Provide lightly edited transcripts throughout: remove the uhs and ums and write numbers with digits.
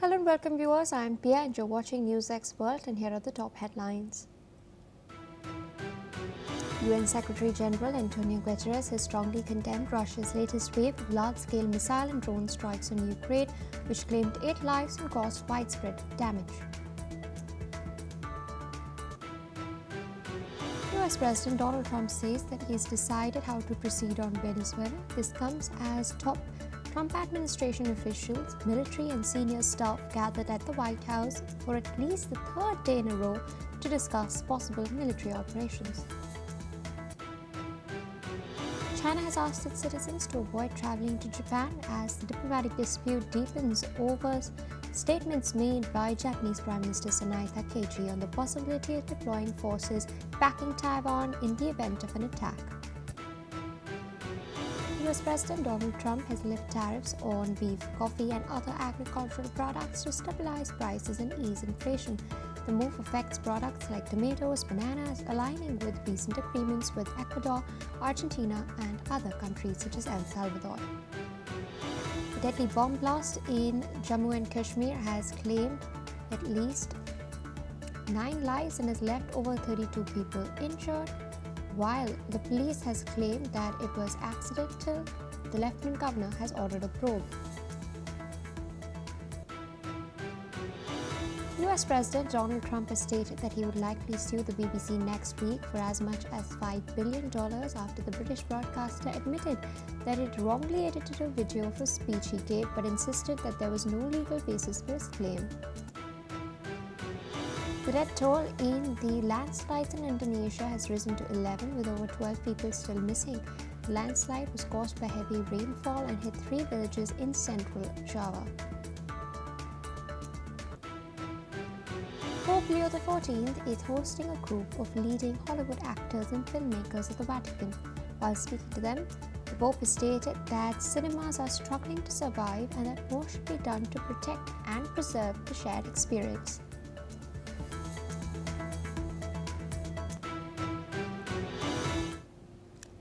Hello and welcome viewers, I am Pia and you're watching NewsX World, and here are the top headlines. UN Secretary General Antonio Guterres has strongly condemned Russia's latest wave of large-scale missile and drone strikes on Ukraine, which claimed 8 lives and caused widespread damage. US President Donald Trump says that he has decided how to proceed on Venezuela. This comes as top Trump administration officials, military and senior staff gathered at the White House for at least the third day in a row to discuss possible military operations. China has asked its citizens to avoid traveling to Japan as the diplomatic dispute deepens over statements made by Japanese Prime Minister Sanae Takaichi on the possibility of deploying forces backing Taiwan in the event of an attack. US President Donald Trump has lifted tariffs on beef, coffee and other agricultural products to stabilize prices and ease inflation. The move affects products like tomatoes, bananas, aligning with recent agreements with Ecuador, Argentina and other countries such as El Salvador. The deadly bomb blast in Jammu and Kashmir has claimed at least 9 lives and has left over 32 people injured. While the police has claimed that it was accidental, the Lieutenant Governor has ordered a probe. US President Donald Trump has stated that he would likely sue the BBC next week for as much as $5 billion after the British broadcaster admitted that it wrongly edited a video of a speech he gave but insisted that there was no legal basis for his claim. The death toll in the landslides in Indonesia has risen to 11, with over 12 people still missing. The landslide was caused by heavy rainfall and hit 3 villages in central Java. Pope Leo XIV is hosting a group of leading Hollywood actors and filmmakers at the Vatican. While speaking to them, the Pope has stated that cinemas are struggling to survive and that more should be done to protect and preserve the shared experience.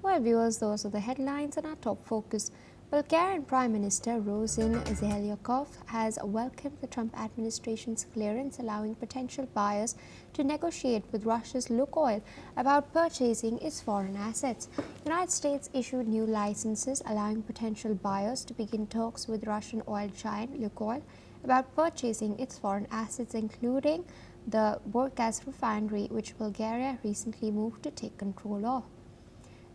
Well, viewers, those are the headlines and our top focus. Bulgarian Prime Minister Rosen Zeljakov has welcomed the Trump administration's clearance allowing potential buyers to negotiate with Russia's Lukoil about purchasing its foreign assets. The United States issued new licenses allowing potential buyers to begin talks with Russian oil giant Lukoil about purchasing its foreign assets, including the Burgas refinery, which Bulgaria recently moved to take control of.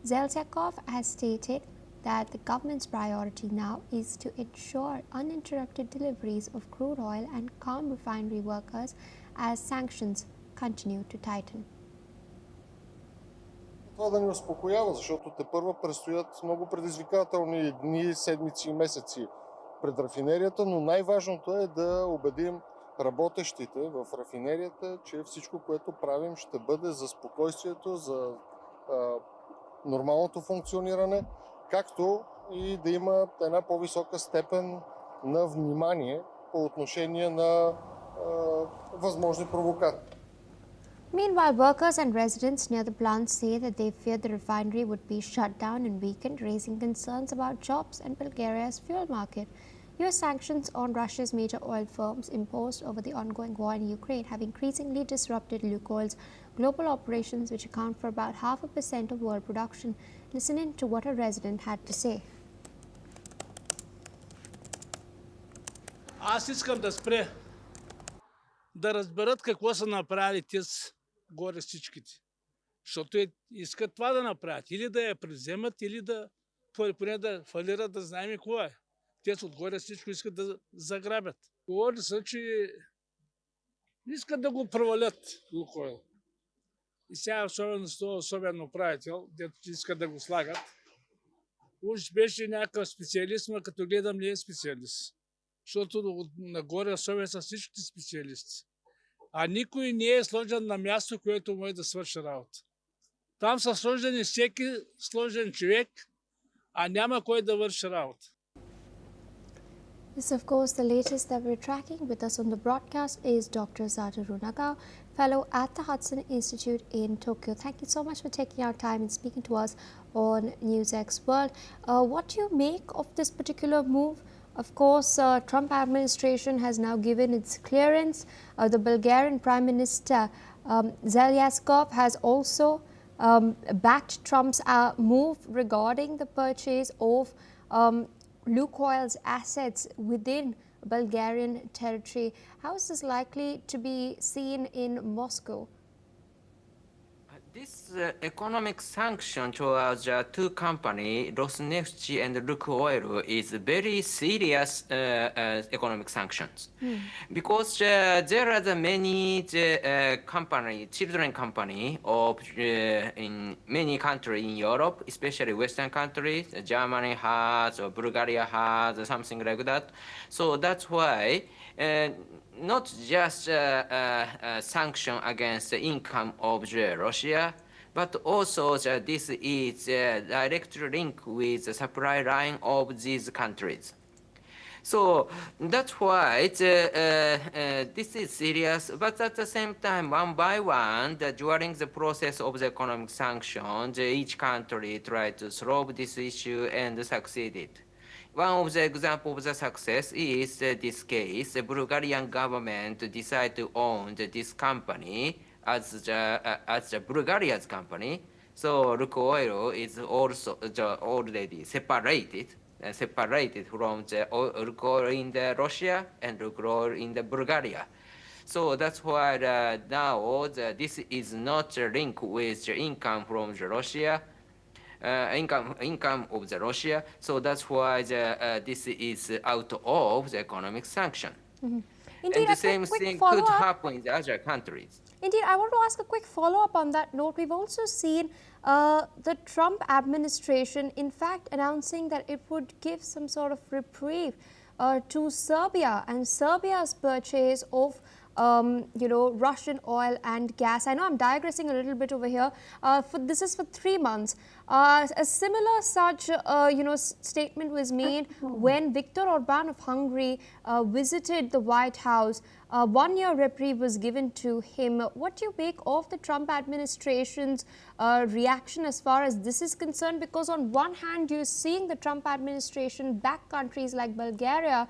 Zeljakov has stated that the government's priority now is to ensure uninterrupted deliveries of crude oil and calm refinery workers as sanctions continue to tighten. Това да ни успокоява, защото тепърва предстоят много предизвикателни дни, седмици и месеци пред рафинерията, но най-важното е да убедим работещите в рафинерията, че всичко, което правим, ще бъде за спокойствието, за нормалното функциониране, както и да има една по-висока степен на внимание по отношение на възможни провокации. Meanwhile, workers and residents near the plant say that they fear the refinery would be shut down and weakened, raising concerns about jobs and Bulgaria's fuel market. US sanctions on Russia's major oil firms imposed over the ongoing war in Ukraine have increasingly disrupted Lukoil's global operations, which account for about 0.5% of world production. Listen in to what a resident had to say. Аз искам да спре да разберат какво са направили тези горе всичките. Защото искат това да направят. Или да я превземат, или да поне да фалират, да знаем какво е. Те отгоре всичко искат да заграбят. Говори се, че искат да го провалят Лукойл. И сега особено с този особен управител, дето искат да го слагат. Уж беше някакъв специалист, но като гледам не е специалист. Защото нагоре особено са всичките специалисти. А никой не е сложен на място, което може да свърши работа. Там са сложени всеки сложен човек, а няма кой да върши работа. This, of course, the latest that we're tracking. With us on the broadcast is Dr. Satoru Nagao, fellow at the Hudson Institute in Tokyo. Thank you so much for taking our time and speaking to us on NewsX World. What do you make of this particular move Of course, Trump administration has now given its clearance. The Bulgarian Prime Minister Zelyaskov has also backed Trump's move regarding the purchase of Lukoil's assets within Bulgarian territory. How is this likely to be seen in Moscow? This economic sanction towards two companies, Rosneft and Lukoil, is very serious economic sanctions. Because there are the many children company of in many countries in Europe, especially Western countries. Germany has or Bulgaria has something like that. So that's why not just sanction against the income of Russia, but also this is a direct link with the supply line of these countries. So that's why this is serious, but at the same time, one by one, during the process of the economic sanctions, each country tried to solve this issue and succeeded. One of the examples of the success is this case. The Bulgarian government decided to own this company as the Bulgaria's company. So Lukoil is also already separated from the Lukoil in the Russia and Lukoil in the Bulgaria. So that's why now this is not linked with the income from the Russia. Income of the Russia, so that's why this is out of the economic sanction. Indeed, And the same thing could happen in the other countries. Indeed, I want to ask a quick follow-up on that note. We've also seen the Trump administration, in fact, announcing that it would give some sort of reprieve to Serbia and Serbia's purchase of Russian oil and gas. I know I'm digressing a little bit over here. This is for 3 months. A similar such statement was made when Viktor Orban of Hungary visited the White House. 1 year reprieve was given to him. What do you make of the Trump administration's reaction as far as this is concerned? Because on one hand, you're seeing the Trump administration back countries like Bulgaria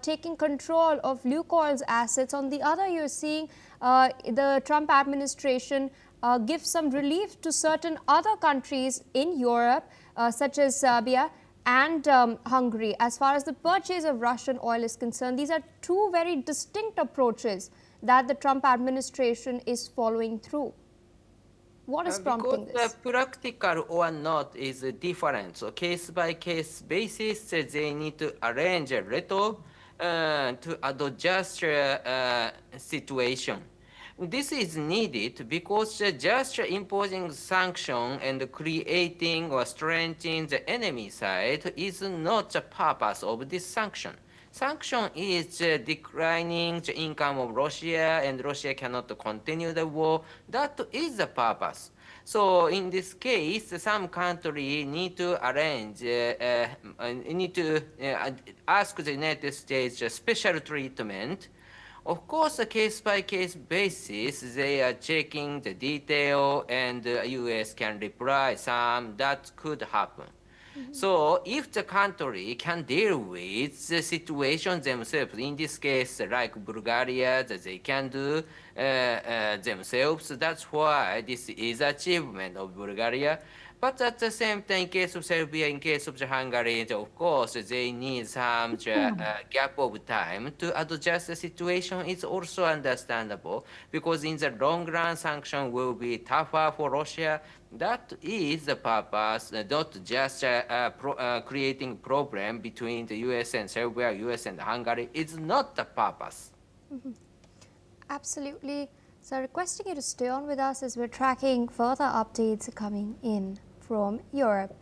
taking control of Lukoil's assets. On the other, you're seeing the Trump administration give some relief to certain other countries in Europe, such as Serbia and Hungary, as far as the purchase of Russian oil is concerned. These are two very distinct approaches that the Trump administration is following through. What is prompting this? Because practical or not is different. So case by case basis, they need to arrange a little to adjust situation. This is needed because just imposing sanction and creating or strengthening the enemy side is not the purpose of this sanction. Sanction is declining the income of Russia and Russia cannot continue the war. That is the purpose. So in this case, some country need to arrange, need to ask the United States a special treatment. Of course, a case-by-case basis, they are checking the detail and the US can reply some that could happen. So if the country can deal with the situation themselves, in this case, like Bulgaria, that they can do themselves, that's why this is achievement of Bulgaria. But at the same time, in case of Serbia, in case of Hungary, of course, they need some gap of time to adjust the situation. It's also understandable because in the long run, sanction will be tougher for Russia. That is the purpose, not just creating problem between the US and Serbia, US and Hungary. It's not the purpose. Absolutely. So requesting you to stay on with us as we're tracking further updates coming in from Europe.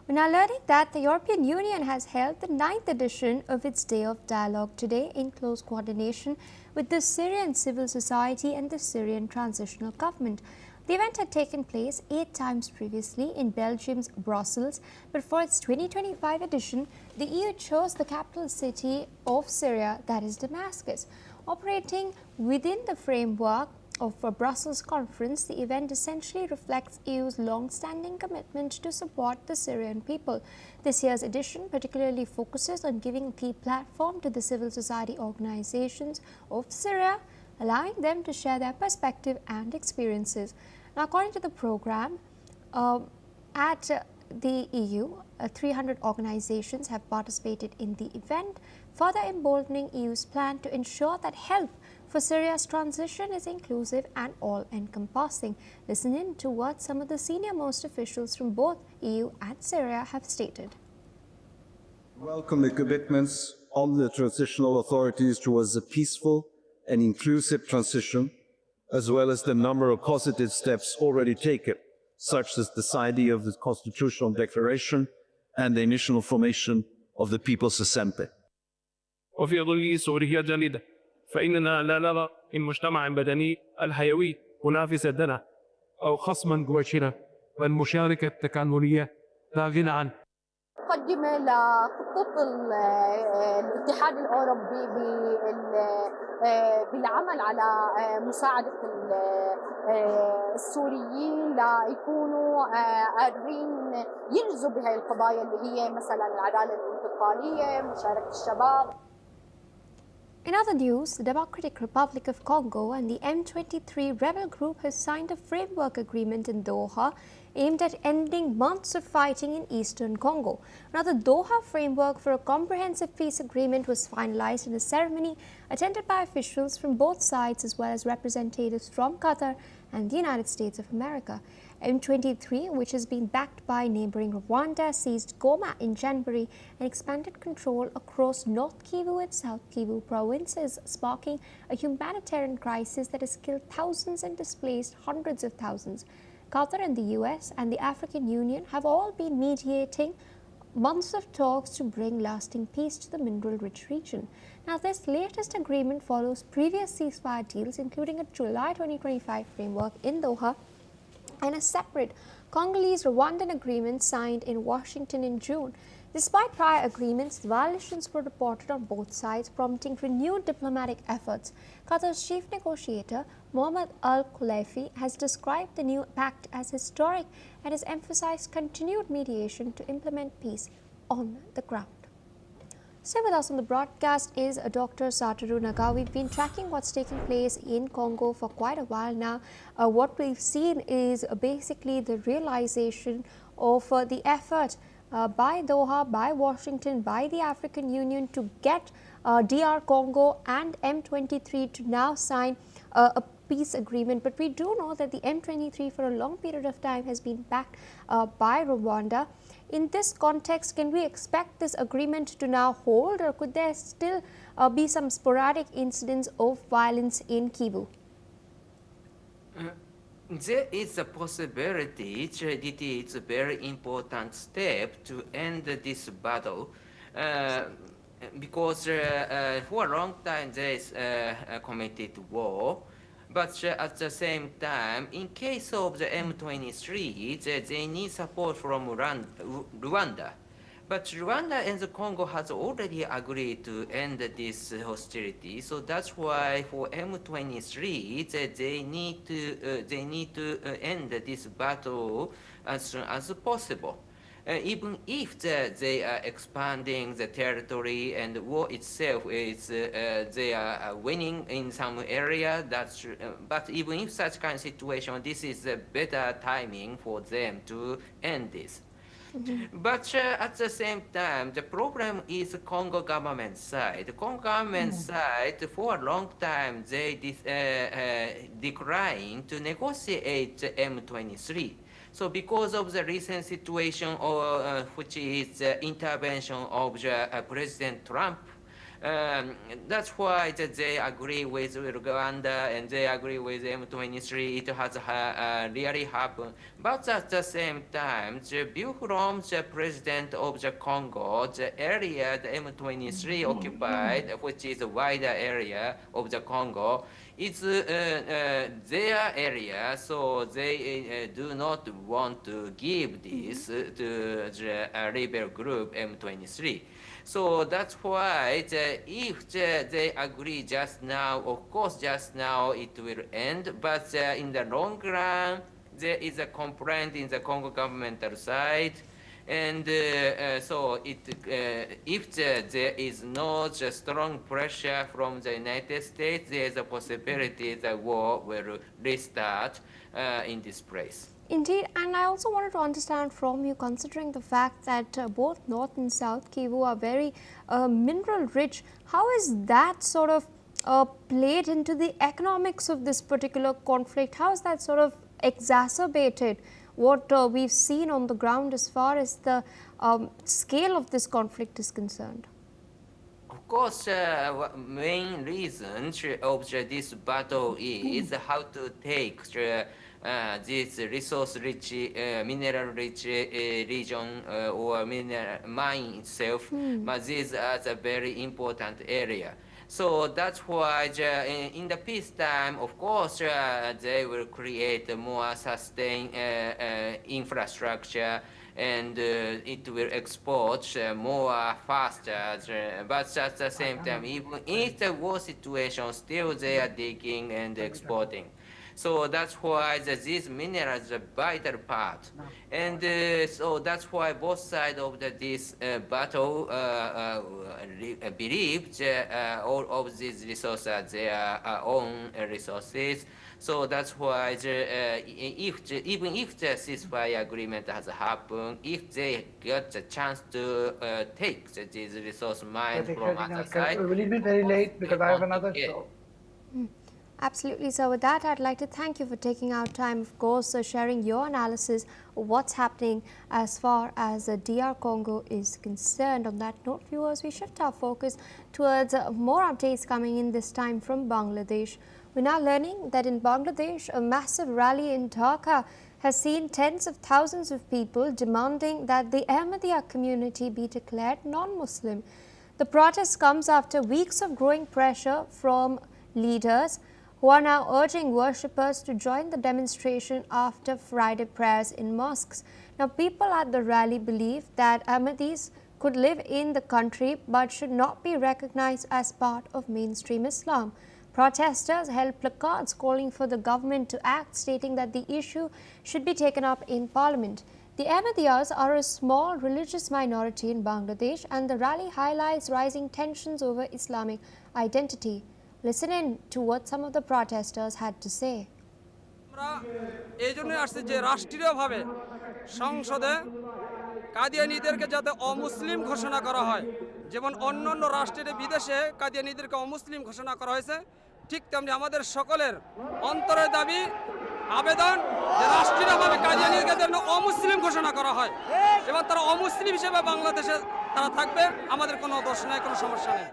We're now learning that the European Union has held the 9th edition of its Day of Dialogue today in close coordination with the Syrian civil society and the Syrian transitional government. The event had taken place 8 times previously in Belgium's Brussels, but for its 2025 edition, the EU chose the capital city of Syria, that is Damascus. Operating within the framework of a Brussels conference, the event essentially reflects EU's long-standing commitment to support the Syrian people. This year's edition particularly focuses on giving a key platform to the civil society organizations of Syria, allowing them to share their perspective and experiences. Now, according to the program, at the EU, 300 organizations have participated in the event, further emboldening EU's plan to ensure that help for Syria's transition is inclusive and all-encompassing. Listen in to what some of the senior-most officials from both EU and Syria have stated. Welcome the commitments of the transitional authorities towards a peaceful and inclusive transition, as well as the number of positive steps already taken, such as the signing of the Constitutional Declaration and the initial formation of the People's Assembly. وفي ظل سوريا جامدة فإننا لا نرى المجتمع المدني الحيوي منافسا لنا أو خصما مباشرا، والمشاركة التكاملية لا غنى عنها. مقدمة لخطة الاتحاد الأوروبي بالعمل على مساعدة السوريين ليكونوا قادرين ينجزوا بهذه القضايا اللي هي مثلا العدالة الانتقالية، مشاركة الشباب. In other news, the Democratic Republic of Congo and the M23 rebel group has signed a framework agreement in Doha aimed at ending months of fighting in eastern Congo. Now, the Doha framework for a comprehensive peace agreement was finalized in a ceremony attended by officials from both sides as well as representatives from Qatar and the United States of America. M23, which has been backed by neighboring Rwanda, seized Goma in January and expanded control across North Kivu and South Kivu provinces, sparking a humanitarian crisis that has killed thousands and displaced hundreds of thousands. Qatar and the US and the African Union have all been mediating months of talks to bring lasting peace to the mineral-rich region. Now, this latest agreement follows previous ceasefire deals, including a July 2025 framework in Doha and a separate Congolese-Rwandan agreement signed in Washington in June. Despite prior agreements, violations were reported on both sides, prompting renewed diplomatic efforts. Qatar's chief negotiator, Mohammed Al-Khulaifi, has described the new pact as historic and has emphasized continued mediation to implement peace on the ground. Stay with us on the broadcast is Dr. Satoru Naga. We've been tracking what's taking place in Congo for quite a while now. What we've seen is basically the realization of the effort by Doha, by Washington, by the African Union to get DR Congo and M23 to now sign a peace agreement. But we do know that the M23 for a long period of time has been backed by Rwanda. In this context, can we expect this agreement to now hold, or could there still be some sporadic incidents of violence in Kivu? There is a possibility that it is a very important step to end this battle because for a long time there is a committed war. But at the same time, in case of the M23, they need support from Rwanda. But Rwanda and the Congo has already agreed to end this hostility. So that's why for M23, they need to end this battle as soon as possible. Even if they are expanding the territory and the war itself is they are winning in some area, that's but even if such kind of situation, this is a better timing for them to end this. But at the same time, the problem is the Congo government side. The Congo government side, for a long time, they declined to negotiate the M23. So because of the recent situation, which is the intervention of President Trump, that's why they agree with Rwanda and they agree with M23. It has really happened. But at the same time, the view from the president of the Congo, the area the M23 occupied, which is a wider area of the Congo, it's their area, so they do not want to give this to the rebel group M23. So that's why if they agree just now, of course, just now it will end, but in the long run, there is a complaint in the Congo governmental side. And so if there is no strong pressure from the United States, there is a possibility the war will restart in this place. Indeed, and I also wanted to understand from you, considering the fact that both North and South Kivu are very mineral rich, how is that sort of played into the economics of this particular conflict? How is that sort of exacerbated what we've seen on the ground as far as the scale of this conflict is concerned? Of course, main reason of this battle is how to take this resource-rich, mineral-rich region or mine itself. But these are the very important area. So that's why in the peacetime, of course, they will create more sustained infrastructure, and it will export more faster. But at the same time, even in the war situation, still they are digging and exporting. So that's why these minerals are a vital part. And so that's why both sides of this battle believe all of these resources are their own resources. So that's why even if the ceasefire agreement has happened, if they get the chance to take these resource mines from other side, will it be very late because I have another show? Absolutely. So with that, I'd like to thank you for taking out time, of course, sharing your analysis of what's happening as far as DR Congo is concerned. On that note, viewers, we shift our focus towards more updates coming in this time from Bangladesh. We're now learning that in Bangladesh, a massive rally in Dhaka has seen tens of thousands of people demanding that the Ahmadiyya community be declared non-Muslim. The protest comes after weeks of growing pressure from leaders who are now urging worshippers to join the demonstration after Friday prayers in mosques. Now, people at the rally believe that Ahmadis could live in the country but should not be recognized as part of mainstream Islam. Protesters held placards calling for the government to act, stating that the issue should be taken up in parliament. The Ahmadiyyas are a small religious minority in Bangladesh, and the rally highlights rising tensions over Islamic identity. Listen in to what some of the protesters had to say. এই জন্য আসছে যে রাষ্ট্রীয়ভাবে সংসদে কাদিয়ানীদেরকে যাতে অমুসলিম ঘোষণা করা হয়, যেমন অন্যান্য রাষ্ট্রের বিদেশে কাদিয়ানীদেরকে অমুসলিম ঘোষণা করা হয়েছে, ঠিক তেমনি আমাদের সকলের অন্তরের দাবি আবেদন যে রাষ্ট্রীয়ভাবে কাদিয়ানীদেরকে যেন অমুসলিম ঘোষণা করা হয় এবং তারা অমুসলিম হিসেবে বাংলাদেশে তারা থাকবে, আমাদের কোনো দোষ নাই, কোনো সমস্যা নেই।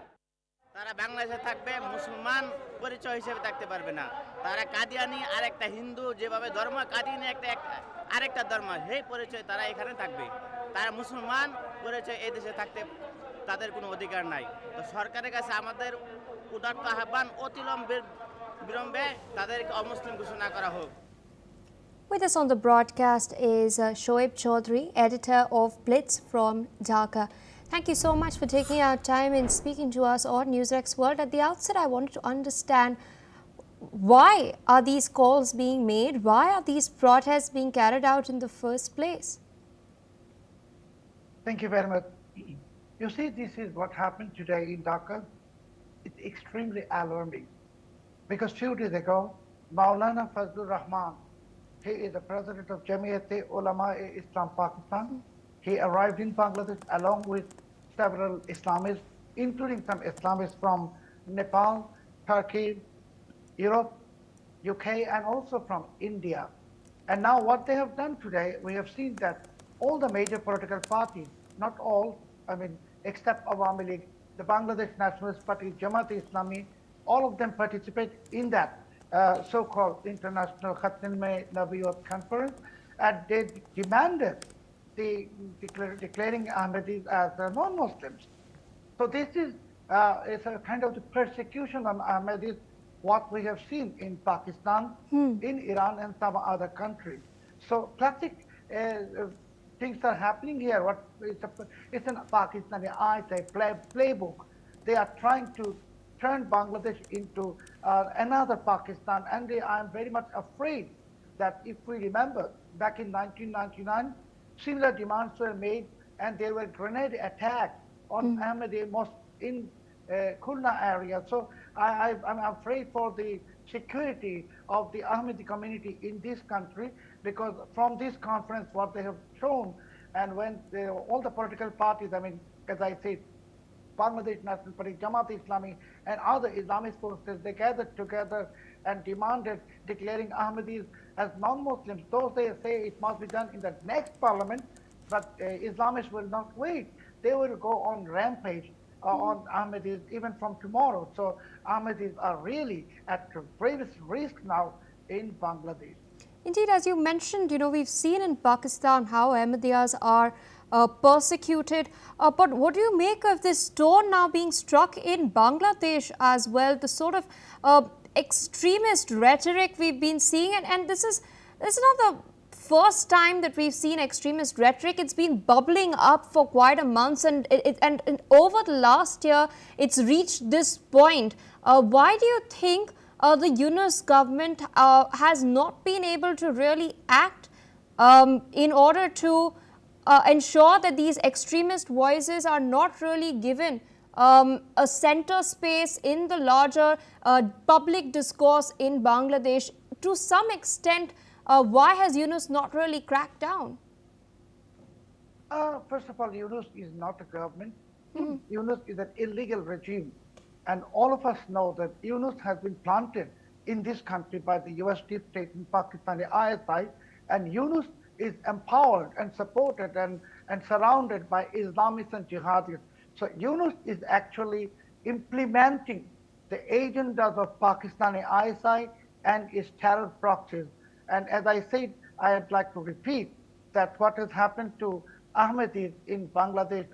তারা বাংলাদেশে থাকবে, মুসলমান পরিচয় হিসেবে থাকতে পারবে না। তারা কাদিয়ানি আর একটা হিন্দু, যেভাবে ধর্ম কাদিয়ানি একটা আরেকটা ধর্ম, সেই পরিচয় তারা এখানে থাকবে। তারা মুসলমান পরিচয় এই দেশে থাকতে তাদের কোনো অধিকার নাই। তো সরকারের কাছে আমাদের উদাত্ত আহ্বান, অতিবিলম্বে তাদেরকে অমুসলিম ঘোষণা করা হোক। With us on the broadcast is Shoaib Chaudhary, editor of Blitz from Dhaka. Thank you so much for taking our time and speaking to us on NewsX World. At the outset, I wanted to understand, why are these calls being made? Why are these protests being carried out in the first place? Thank you very much. You see, this is what happened today in Dhaka. It's extremely alarming because 2 days ago, Maulana Fazlur Rahman, he is the president of Jamiyat-e-Ulama-e-Islam Pakistan. He arrived in Bangladesh along with several Islamists, including some Islamists from Nepal, Turkey, Europe, UK, and also from India. And now what they have done today, we have seen that all the major political parties, not all, I mean, except Awami League, the Bangladesh Nationalist Party, Jamaat-e-Islami, all of them participate in that so-called International Khatm-e-Nabuwwat Conference, and they demanded declaring Ahmadis as non-Muslims. So this is a kind of the persecution on Ahmadis, what we have seen in Pakistan, in Iran, and some other countries. So classic things are happening here. It's an Pakistani playbook. They are trying to turn Bangladesh into another Pakistan, and I'm very much afraid that if we remember back in 1999, similar demands were made, and there were grenade attacks on Ahmadi mosque in Khulna area. So I'm afraid for the security of the Ahmadi community in this country, because from this conference, what they have shown, and when all the political parties, I mean, as I said, Bangladesh National Party, Jamaat Islami, and other Islamist forces, they gathered together and demanded declaring Ahmadis as non-Muslims. Those they say it must be done in the next parliament, but Islamists will not wait. They will go on rampage on Ahmadis even from tomorrow. So Ahmadis are really at greatest risk now in Bangladesh. Indeed, as you mentioned, we've seen in Pakistan how Ahmadiyas are persecuted. But what do you make of this tone now being struck in Bangladesh as well? The sort of extremist rhetoric we've been seeing, and this is not the first time that we've seen extremist rhetoric. It's been bubbling up for quite a month, and over the last year, it's reached this point. Why do you think the Yunus government has not been able to really act in order to ensure that these extremist voices are not really given a center space in the larger public discourse in Bangladesh? To some extent, why has Yunus not really cracked down? First of all, Yunus is not a government. Yunus is an illegal regime. And all of us know that Yunus has been planted in this country by the US deep state and Pakistani ISI, and Yunus is empowered and supported and surrounded by Islamists and jihadis. So Yunus is actually implementing the agendas of Pakistani ISI and its terror proxies. And as I said, I'd like to repeat that what has happened to Ahmadis in Bangladesh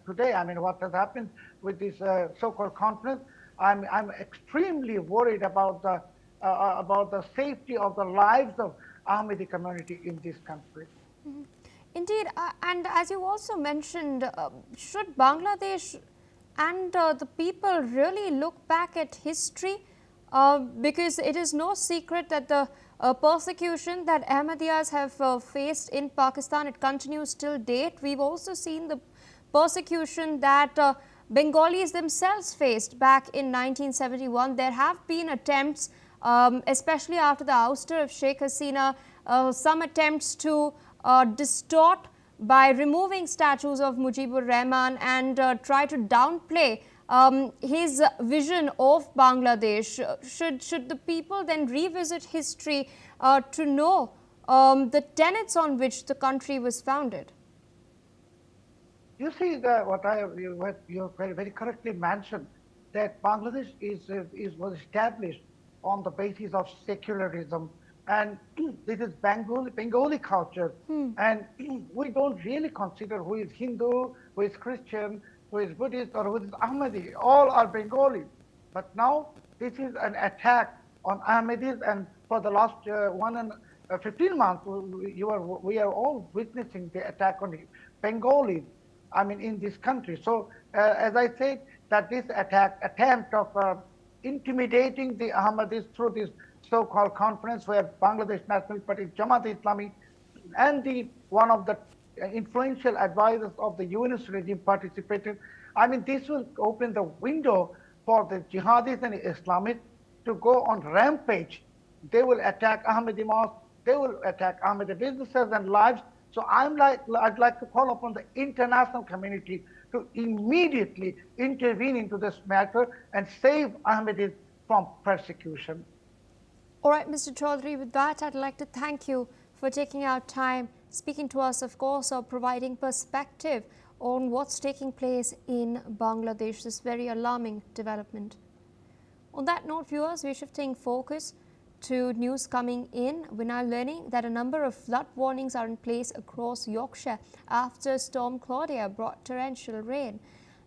today, I mean, what has happened with this so-called conference, I'm extremely worried about the safety of the lives of Ahmadi community in this country. Indeed, and as you also mentioned, should Bangladesh and the people really look back at history? Because it is no secret that the persecution that Ahmadiyas have faced in Pakistan, it continues till date. We've also seen the persecution that Bengalis themselves faced back in 1971. There have been attempts, especially after the ouster of Sheikh Hasina, some attempts to distort by removing statues of Mujibur Rahman and try to downplay his vision of Bangladesh. Should the people then revisit history to know the tenets on which the country was founded? You see, you very correctly mentioned that Bangladesh was established on the basis of secularism, and this is Bengali culture, and we don't really consider who is Hindu, who is Christian, who is Buddhist, or who is Ahmadi. All are Bengali. But now this is an attack on Ahmadis, and for the last 15 months, we are all witnessing the attack on Bengalis, I mean, in this country. So, as I said, that this attempt of intimidating the Ahmadis through this so-called conference where Bangladesh National Party, Jamaat Islami, and one of the influential advisors of the Yunus regime participated. I mean, this will open the window for the jihadis and Islamists to go on rampage. They will attack Ahmadi mosques, they will attack Ahmadi businesses and lives. So I'd like to call upon the international community to immediately intervene into this matter and save Ahmadis from persecution. All right, Mr. Chaudhary, with that, I'd like to thank you for taking out time, speaking to us, of course, or providing perspective on what's taking place in Bangladesh, this very alarming development. On that note, viewers, we're shifting focus to news coming in. We're now learning that a number of flood warnings are in place across Yorkshire after Storm Claudia brought torrential rain.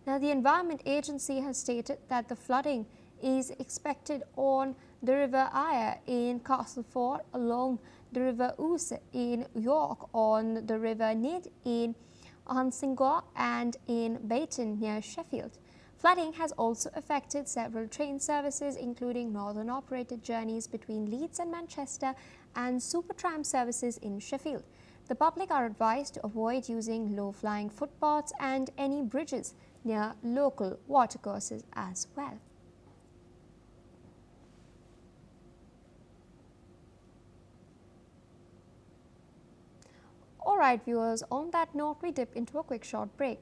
Now, the Environment Agency has stated that the flooding is expected on the River Ire in Castleford, along the River Ouse in York, on the River Nid in Hunsinger, and in Bayton near Sheffield. Flooding has also affected several train services, including northern operated journeys between Leeds and Manchester and Supertram services in Sheffield. The public are advised to avoid using low-flying footpaths and any bridges near local watercourses as well. Alright viewers, on that note, we dip into a quick short break.